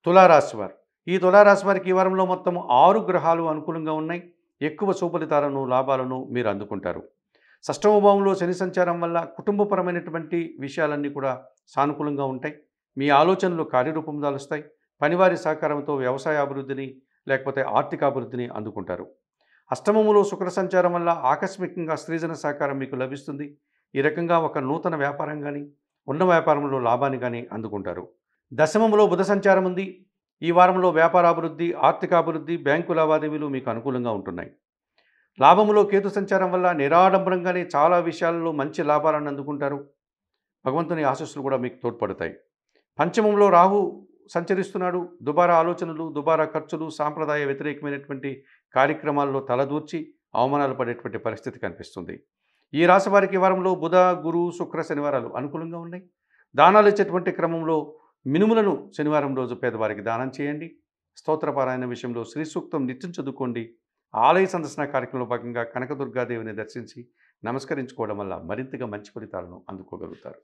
తులారాశి వారు. ఈ తులారాశి వారికి ఈ వారంలో మొత్తం 6 గ్రహాలు అనుకూలంగా ఉన్నాయి. ఎక్కువ సుఫలితాలను, లాభాలను మీరు అందుకుంటారు. షష్టమ భావంలో శని సంచారం వల్ల కుటుంబపరమైనటువంటి విషయాలన్నీ కూడా సానుకూలంగా ఉంటాయి. మీ ఆలోచనలు కార్యరూపం దాలుస్తాయి. పనివారి సహకారంతో వ్యవసాయ అభివృద్ధిని, లేకపోతే ఆర్థిక అభివృద్ధిని అందుకుంటారు. అష్టమములో శుక్ర సంచారం వల్ల ఆకస్మికంగా స్త్రీజన సహకారం మీకు లభిస్తుంది. ఈ రకంగా ఒక నూతన వ్యాపారం గానీ, ఉన్న వ్యాపారంలో లాభాన్ని గానీ అందుకుంటారు. దశమములో బుధ సంచారం ఉంది. ఈ వారంలో వ్యాపారాభివృద్ధి, ఆర్థికాభివృద్ధి, బ్యాంకు లావాదేవీలు మీకు అనుకూలంగా ఉంటున్నాయి. లాభములో కేతు సంచారం వల్ల నిరాడంబరంగానే చాలా విషయాల్లో మంచి లాభాలను అందుకుంటారు. భగవంతుని ఆశీస్సులు కూడా మీకు తోడ్పడతాయి. పంచమంలో రాహు సంచరిస్తున్నాడు. దుబారా ఆలోచనలు, దుబారా ఖర్చులు, సాంప్రదాయ వ్యతిరేకమైనటువంటి కార్యక్రమాల్లో తలదూర్చి అవమానాలు పడేటువంటి పరిస్థితి కనిపిస్తుంది. ఈ రాశి వారికి ఈ వారంలో బుధ, గురు, శుక్ర, శనివారాలు అనుకూలంగా ఉన్నాయి. దానాలు ఇచ్చేటువంటి క్రమంలో మినుములను శనివారం రోజు పేదవారికి దానం చేయండి. స్తోత్రపారాయణ విషయంలో శ్రీ సూక్తం నిత్యం చదువుకోండి. ఆలయ సందర్శన కార్యక్రమంలో భాగంగా కనకదుర్గాదేవిని దర్శించి నమస్కరించుకోవడం వల్ల మరింతగా మంచి ఫలితాలను అందుకోగలుగుతారు.